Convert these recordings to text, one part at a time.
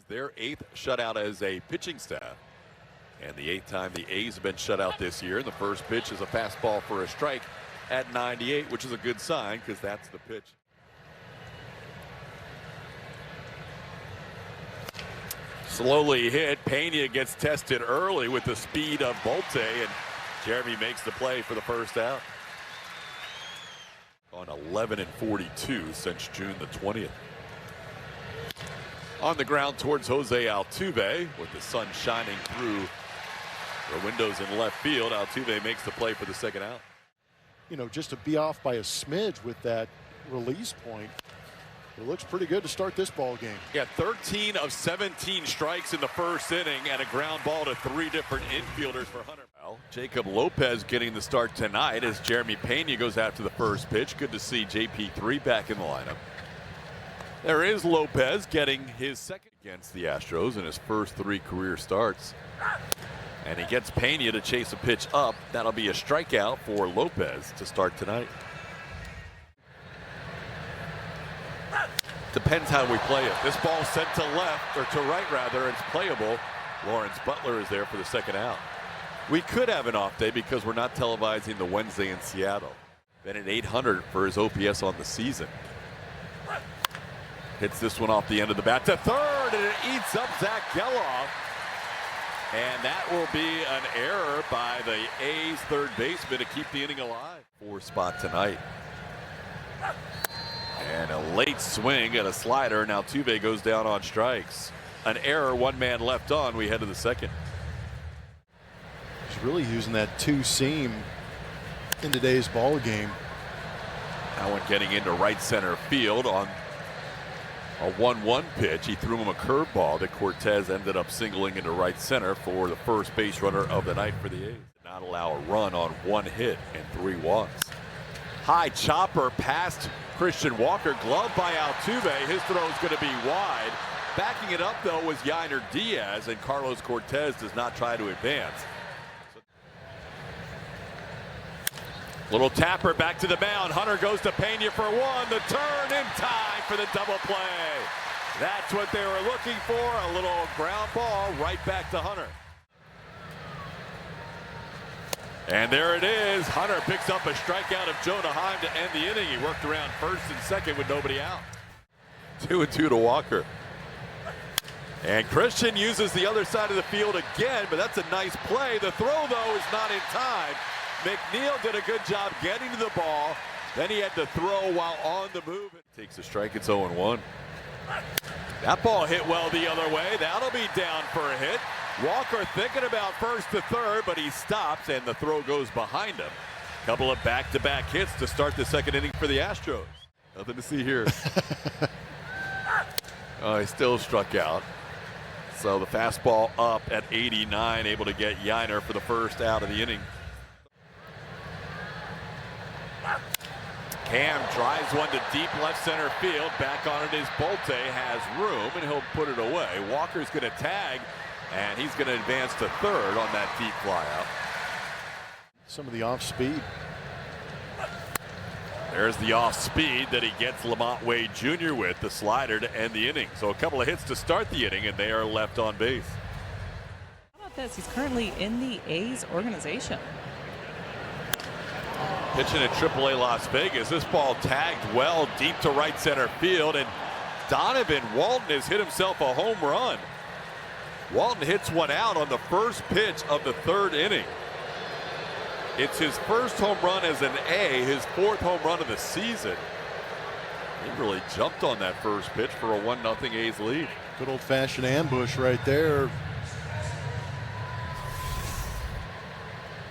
Their 8th shutout as a pitching staff, and the 8th time the A's have been shut out this year. And the first pitch is a fastball for a strike at 98, which is a good sign because that's the pitch. Slowly hit. Pena gets tested early with the speed of Bolte, and Jeremy makes the play for the first out. On 11-42 since June the 20th. On the ground towards Jose Altuve with the sun shining through the windows in left field. Altuve makes the play for the second out. You know, just to be off by a smidge with that release point, it looks pretty good to start this ball game. Yeah, 13 of 17 strikes in the first inning and a ground ball to 3 different infielders for Hunter. Well, Jacob Lopez getting the start tonight as Jeremy Pena goes after the first pitch. Good to see JP3 back in the lineup. There is Lopez getting his second against the Astros in his first 3 career starts. And he gets Pena to chase a pitch up. That'll be a strikeout for Lopez to start tonight. Depends how we play it. This ball sent to left, or to right rather, it's playable. Lawrence Butler is there for the second out. We could have an off day because we're not televising the Wednesday in Seattle. Been at 800 for his OPS on the season. Hits this one off the end of the bat to third, and it eats up Zach Geloff. And that will be an error by the A's third baseman to keep the inning alive. 4th spot tonight. And a late swing at a slider. Now Altuve goes down on strikes. An error, 1 man left on. We head to the second. He's really using that 2-seam in today's ball game. That one getting into right center field on a 1-1 pitch. He threw him a curveball that Cortez ended up singling into right center for the first base runner of the night for the A's. Did not allow a run on 1 hit and 3 walks. High chopper past Christian Walker, gloved by Altuve. His throw is going to be wide. Backing it up though was Yainer Diaz, and Carlos Cortez does not try to advance. Little tapper back to the mound. Hunter goes to Pena for 1. The turn in time for the double play. That's what they were looking for. A little ground ball right back to Hunter. And there it is. Hunter picks up a strikeout of Jonah Heim to end the inning. He worked around first and second with nobody out. 2-2 to Walker. And Christian uses the other side of the field again, but that's a nice play. The throw, though, is not in time. McNeil did a good job getting to the ball. Then he had to throw while on the move. Takes a strike. It's 0-1. That ball hit well the other way. That'll be down for a hit. Walker thinking about first to third, but he stops, and the throw goes behind him. Couple of back-to-back hits to start the second inning for the Astros. Nothing to see here. Oh, he still struck out. So the fastball up at 89, able to get Yainer for the first out of the inning. Cam drives one to deep left center field. Back on it is Bolte, has room, and he'll put it away. Walker's going to tag, and he's going to advance to third on that deep flyout. Some of the off speed. There's the off speed that he gets Lamont Wade Jr. with, the slider to end the inning. So a couple of hits to start the inning, and they are left on base. How about this? He's currently in the A's organization. Pitching at AAA Las Vegas. This ball tagged well deep to right center field, and Donovan Walton has hit himself a home run. Walton hits one out on the first pitch of the third inning. It's his first home run as an A, his 4th home run of the season. He really jumped on that first pitch for a 1-0 A's lead. Good old-fashioned ambush right there.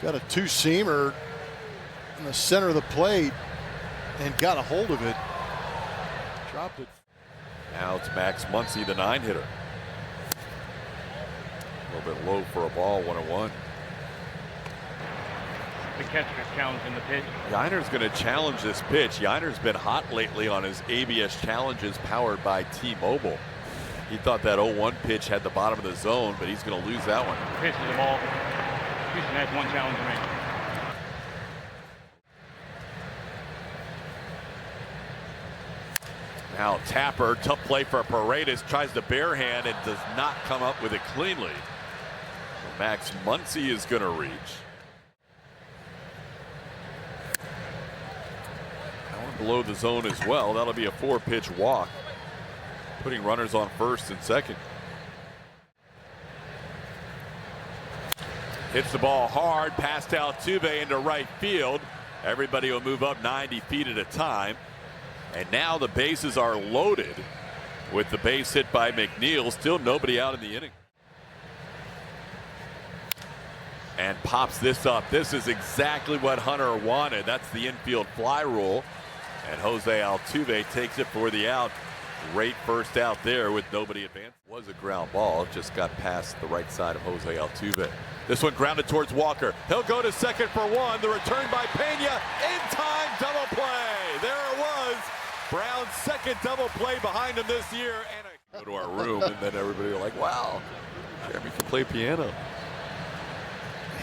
Got a 2-seamer in the center of the plate and got a hold of it. Dropped it. Now it's Max Muncy, the 9-hitter. A little bit low for a ball, 1-1. The catcher challenging the pitch. Yainer's going to challenge this pitch. Yainer's been hot lately on his ABS challenges powered by T-Mobile. He thought that 0-1 pitch had the bottom of the zone, but he's going to lose that one. Pitch to the ball. Houston has 1 challenge remaining. Now Tapper, tough play for Paredes, tries to barehand and does not come up with it cleanly. Max Muncy is going to reach. That one below the zone as well. That'll be a 4-pitch walk, putting runners on first and second. Hits the ball hard, past Altuve into right field. Everybody will move up 90 feet at a time. And now the bases are loaded with the base hit by McNeil. Still nobody out in the inning. And pops this up. This is exactly what Hunter wanted. That's the infield fly rule. And Jose Altuve takes it for the out. Great first out there with nobody advanced. Was a ground ball, just got past the right side of Jose Altuve. This one grounded towards Walker. He'll go to second for one. The return by Pena. In time, double play. There it was. Brown's second double play behind him this year. And go to our room, and then everybody were like, wow, Jeremy can play piano.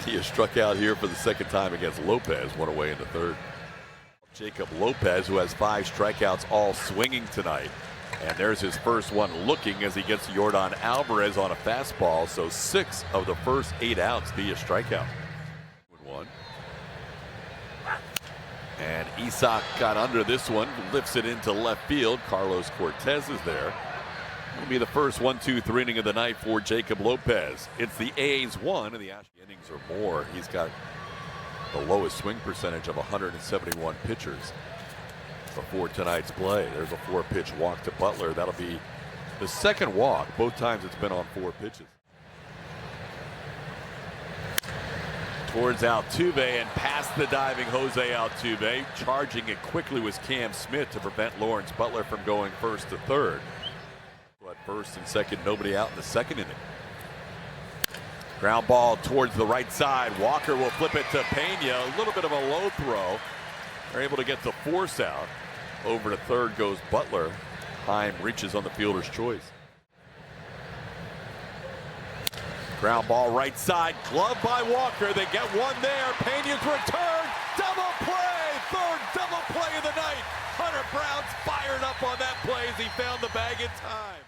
He has struck out here for the second time against Lopez, one away in the third. Jacob Lopez, who has 5 strikeouts, all swinging tonight. And there's his first one looking as he gets Yordan Alvarez on a fastball. So 6 of the first 8 outs via strikeout. 1. And Isak got under this one, lifts it into left field. Carlos Cortez is there. It'll be the first 1-2-3 inning of the night for Jacob Lopez. It's the A's 1 and the Astros innings or more. He's got the lowest swing percentage of 171 pitchers before tonight's play. There's a 4-pitch walk to Butler. That'll be the second walk. Both times it's been on 4 pitches. Towards Altuve and past the diving Jose Altuve. Charging it quickly was Cam Smith to prevent Lawrence Butler from going first to third. But first and second, nobody out in the second inning. Ground ball towards the right side. Walker will flip it to Pena. A little bit of a low throw. They're able to get the force out. Over to third goes Butler. Heim reaches on the fielder's choice. Ground ball right side. Glove by Walker. They get one there. Pena's return. Double play. Third double play of the night. Hunter Brown's fired up on that play as he found the bag in time.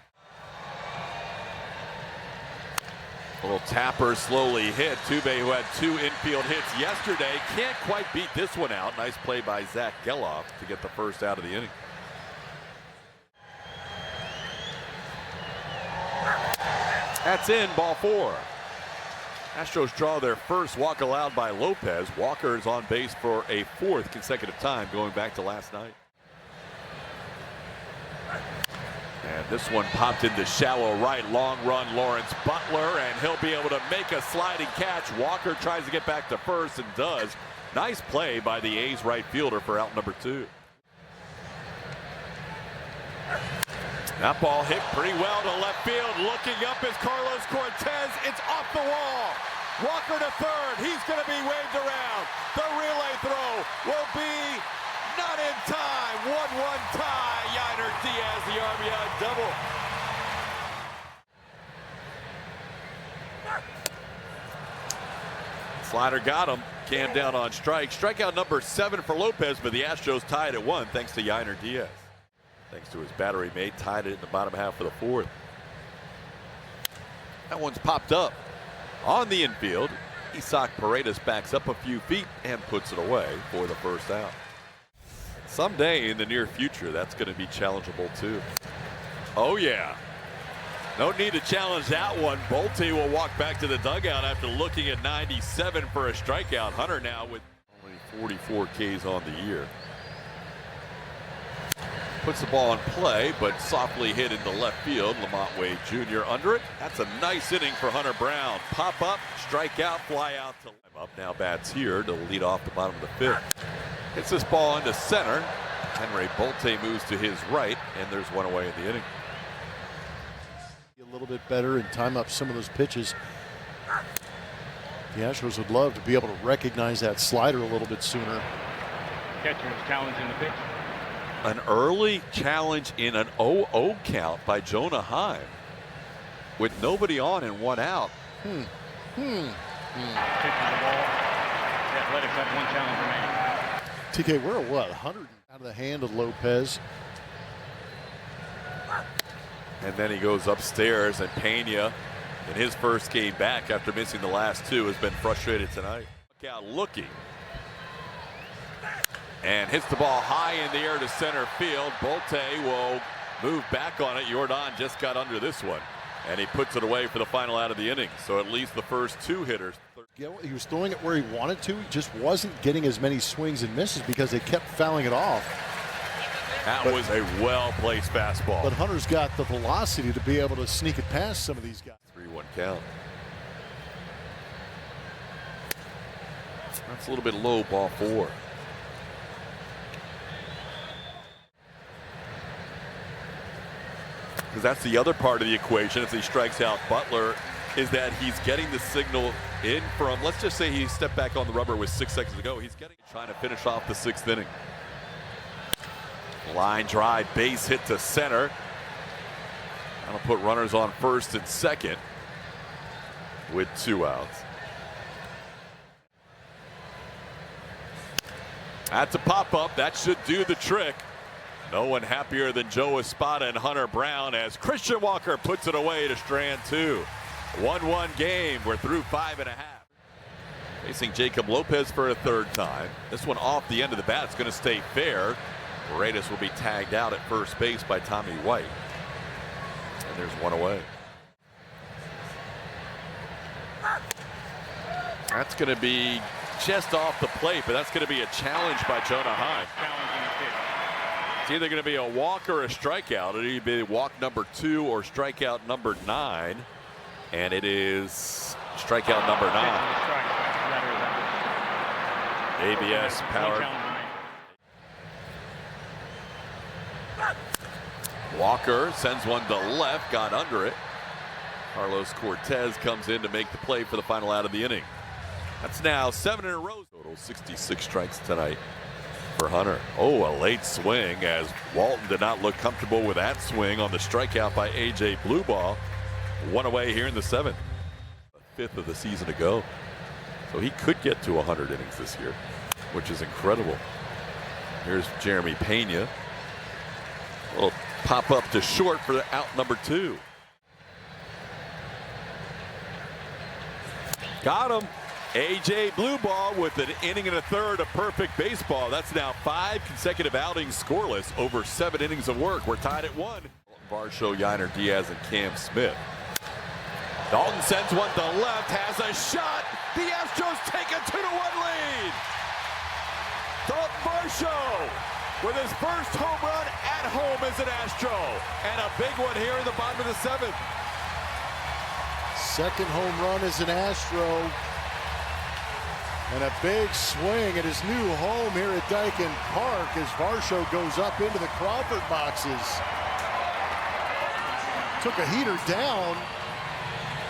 A little Tapper slowly hit. Tuve, who had 2 infield hits yesterday, can't quite beat this one out. Nice play by Zach Geloff to get the first out of the inning. That's in, ball 4. Astros draw their first walk allowed by Lopez. Walker is on base for a 4th consecutive time going back to last night. And this one popped into shallow right. Long run Lawrence Butler, and he'll be able to make a sliding catch. Walker tries to get back to first and does. Nice play by the A's right fielder for out number 2. That ball hit pretty well to left field. Looking up is Carlos Cortez. It's off the wall. Walker to third. He's going to be waved around. The relay throw will be not in time. 1-1 tie. Yainer Diaz, the RBI double. Slider got him. Cam down on strike. Strikeout number 7 for Lopez, but the Astros tied at 1 thanks to Yainer Diaz. Thanks to his battery mate, tied it in the bottom half of the 4th. That one's popped up on the infield. Isak Paredes backs up a few feet and puts it away for the first out. Someday in the near future, that's going to be challengeable too. Oh yeah. No need to challenge that one. Bolte will walk back to the dugout after looking at 97 for a strikeout. Hunter now with only 44 Ks on the year. Puts the ball in play, but softly hit into left field. Lamont Wade Jr. under it. That's a nice inning for Hunter Brown. Pop up, strike out, fly out to up. Now bats here to lead off the bottom of the 5th. Hits this ball into center. Henry Bolte moves to his right, and there's one away in the inning. A little bit better and time up some of those pitches. The Astros would love to be able to recognize that slider a little bit sooner. Catcher is challenging the pitch. An early challenge in an 0-0 count by Jonah Heim with nobody on and 1 out. Pitching the ball. The Athletics have 1 challenge remaining. TK, we're at what, 100 out of the hand of Lopez. And then he goes upstairs, and Pena, in his first game back after missing the last two, has been frustrated tonight. Look out looking. And hits the ball high in the air to center field. Bolte will move back on it. Jordan just got under this one, and he puts it away for the final out of the inning. So at least the first two hitters. He was throwing it where he wanted to. He just wasn't getting as many swings and misses because they kept fouling it off. That was a well-placed fastball. But Hunter's got the velocity to be able to sneak it past some of these guys. 3-1 count. That's a little bit low, ball 4. Because that's the other part of the equation if he strikes out Butler, is that he's getting the signal in from, let's just say he stepped back on the rubber with 6 seconds to go. He's trying to finish off the 6th inning. Line drive, base hit to center. That'll put runners on first and second with 2 outs. That's a pop-up. That should do the trick. No one happier than Joe Espada and Hunter Brown as Christian Walker puts it away to strand 2. 1-1 game. We're through 5 1/2. Facing Jacob Lopez for a 3rd time. This one off the end of the bat. It's going to stay fair. Paredes will be tagged out at first base by Tommy White. And there's 1 away. That's going to be just off the plate, but that's going to be a challenge by Jonah Heim. It's either going to be a walk or a strikeout. It'll either be walk number 2 or strikeout number 9. And it is strikeout number 9. ABS power. Walker sends one to left, got under it. Carlos Cortez comes in to make the play for the final out of the inning. That's now 7 in a row. Total 66 strikes tonight for Hunter. Oh, a late swing as Walton did not look comfortable with that swing on the strikeout by A.J. Blueball. 1 away here in the 7th. 5th of the season to go. So he could get to 100 innings this year, which is incredible. Here's Jeremy Pena. A little pop up to short for out number 2. Got him. A.J. Blueball with an inning and a third of perfect baseball. That's now 5 consecutive outings scoreless over 7 innings of work. We're tied at 1. Varsho, Yiner, Diaz, and Cam Smith. Dalton sends one to left, has a shot. The Astros take a 2-1 lead. Dalton Varsho with his first home run at home as an Astro. And a big one here in the bottom of the 7th. Second home run as an Astro. And a big swing at his new home here at Dyken Park as Varsho goes up into the Crawford boxes. Took a heater down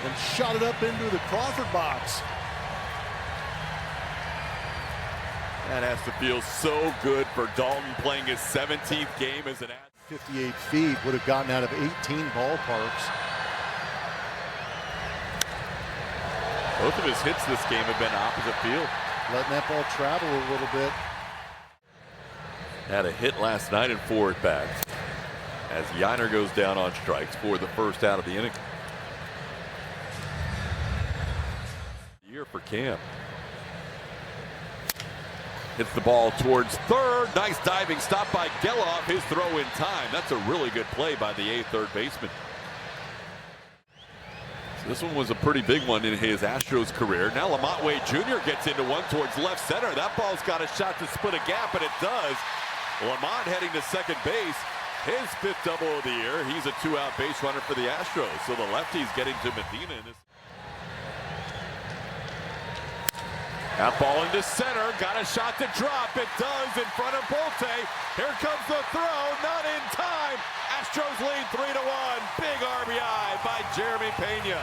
and shot it up into the Crawford box. That has to feel so good for Dalton playing his 17th game as an Astro. 58 feet would have gotten out of 18 ballparks. Both of his hits this game have been opposite field. Letting that ball travel a little bit. Had a hit last night in 4 at-bats as Yiner goes down on strikes for the first out of the inning. Year for Cam. Hits the ball towards third. Nice diving stop by Geloff. His throw in time. That's a really good play by the 8th third baseman. This one was a pretty big one in his Astros career. Now Lamont Wade Jr. gets into one towards left center. That ball's got a shot to split a gap, and it does. Lamont heading to second base. His 5th double of the year. He's a 2-out base runner for the Astros. So the lefty's getting to Medina in this. That ball into center. Got a shot to drop. It does in front of Bolte. Here comes the throw. Not in time. Astros lead 3-1. Big RBI by Jeremy Pena.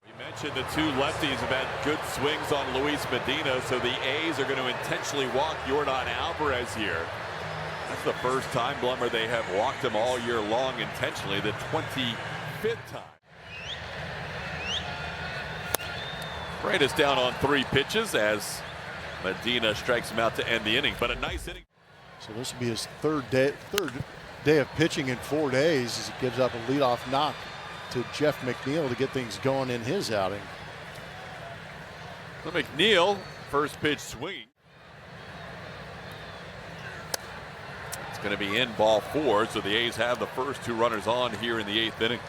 We mentioned the 2 lefties have had good swings on Luis Medina, so the A's are going to intentionally walk Jordan Alvarez here. That's the first time, Blummer, they have walked him all year long intentionally, the 25th time. Paredes down on 3 pitches as Medina strikes him out to end the inning, but a nice inning. So this will be his third day of pitching in 4 days as he gives up a leadoff knock to Jeff McNeil to get things going in his outing. So McNeil, first pitch swinging. It's going to be in, ball 4, so the A's have the first 2 runners on here in the 8th inning.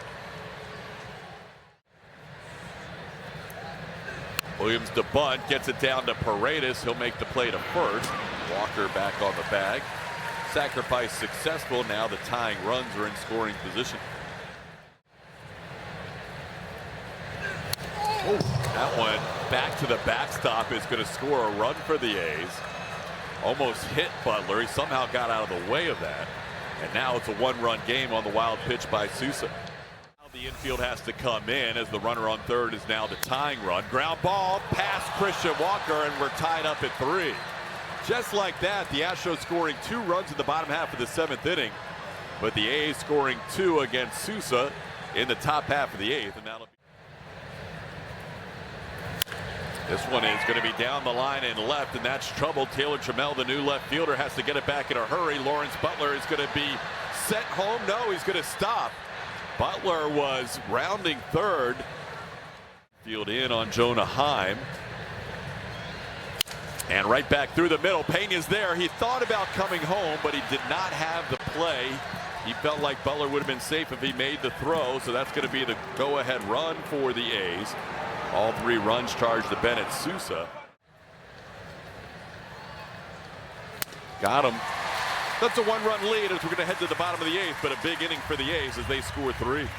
Williams to bunt, gets it down to Paredes. He'll make the play to first. Walker back on the bag. Sacrifice successful. Now the tying runs are in scoring position. Oh, that one back to the backstop is going to score a run for the A's. Almost hit Butler. He somehow got out of the way of that. And now it's a 1-run game on the wild pitch by Sousa. The infield has to come in as the runner on third is now the tying run. Ground ball past Christian Walker, and we're tied up at 3. Just like that, the Astros scoring 2 runs in the bottom half of the 7th inning, but the A's scoring 2 against Sousa in the top half of the 8th, and that'll be. This one is going to be down the line and left, and that's trouble. Taylor Trammell, the new left fielder, has to get it back in a hurry. Lawrence Butler is going to be sent home. No, he's going to stop. Butler was rounding third. Field in on Jonah Heim. And right back through the middle. Peña's there. He thought about coming home, but he did not have the play. He felt like Butler would have been safe if he made the throw, so that's going to be the go-ahead run for the A's. All 3 runs charged to Bennett Sousa. Got him. That's a 1-run lead as we're going to head to the bottom of the 8th, but a big inning for the A's as they score 3. It's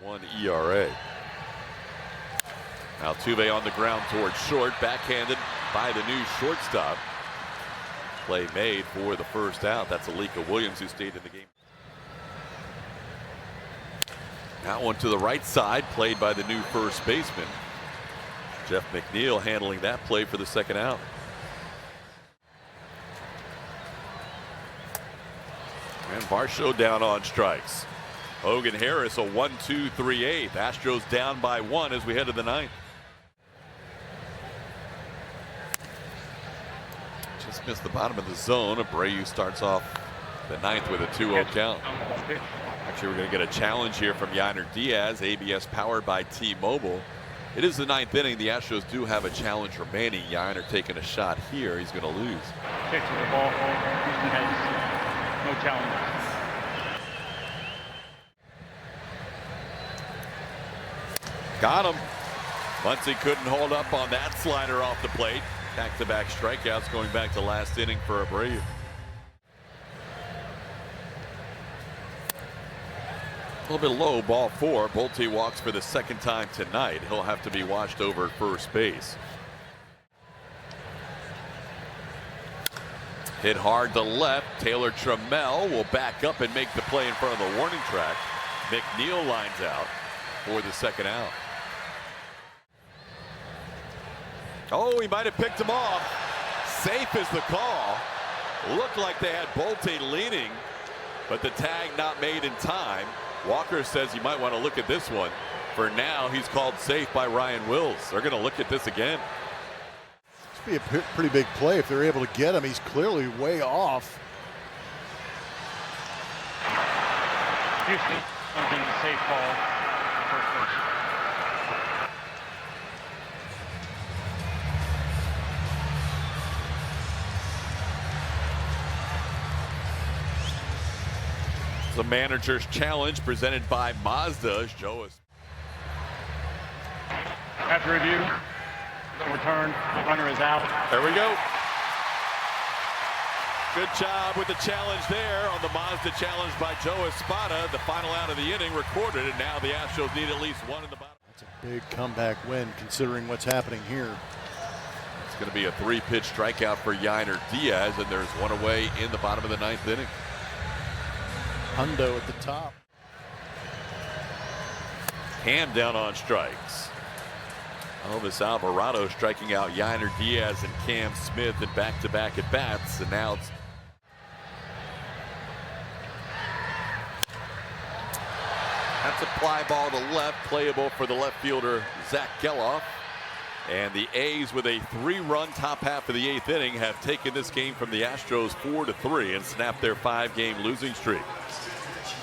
1 ERA. Altuve on the ground towards short, backhanded by the new shortstop. Play made for the first out. That's Alika Williams, who stayed in the game. That one to the right side, played by the new first baseman. Jeff McNeil handling that play for the second out. And Varsho down on strikes. Hogan Harris a 1-2-3-8. Astros down by 1 as we head to the 9th. Just missed the bottom of the zone. Abreu starts off the 9th with a 2-0 count. Actually, we're going to get a challenge here from Yainer Diaz. ABS powered by T-Mobile. It is the 9th inning. The Astros do have a challenge remaining. Yainer taking a shot here. He's going to lose. Pitch to the ball. Houston has no challenge. Got him. Muncy couldn't hold up on that slider off the plate. Back-to-back strikeouts going back to last inning for Abreu. A little bit low, ball 4. Bolte walks for the second time tonight. He'll have to be watched over at first base. Hit hard to left. Taylor Trammell will back up and make the play in front of the warning track. McNeil lines out for the second out. Oh, he might have picked him off. Safe is the call. Looked like they had Bolte leaning, but the tag not made in time. Walker says you might want to look at this one. For now, he's called safe by Ryan Wills. They're going to look at this again. This would be a pretty big play if they're able to get him. He's clearly way off. Houston something a safe call. First pitch. The manager's challenge presented by Mazda. Joe is. After review, overturned. Runner is out. There we go. Good job with the challenge there on the Mazda challenge by Joe Espada. The final out of the inning recorded, and now the Astros need at least 1 in the bottom. That's a big comeback win considering what's happening here. It's going to be a 3-pitch strikeout for Yainer Diaz, and there's 1 away in the bottom of the 9th inning. Hundo at the top. Ham down on strikes. Elvis Alvarado striking out Yainer Diaz and Cam Smith in back-to-back at bats, and now it's that's a fly ball to left, playable for the left fielder Zach Geloff, And the A's, with a 3-run top half of the 8th inning, have taken this game from the Astros 4-3 and snapped their 5-game losing streak.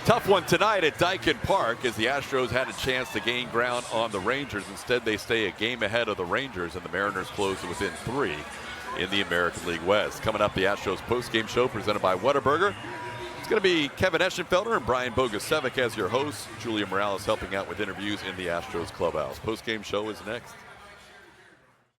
Tough one tonight at Daikin Park, as the Astros had a chance to gain ground on the Rangers. Instead, they stay a game ahead of the Rangers, and the Mariners close to within 3 in the American League West. Coming up, the Astros postgame show presented by Whataburger. It's going to be Kevin Eschenfelder and Brian Bogusevic as your hosts. Julia Morales helping out with interviews in the Astros clubhouse. Postgame show is next.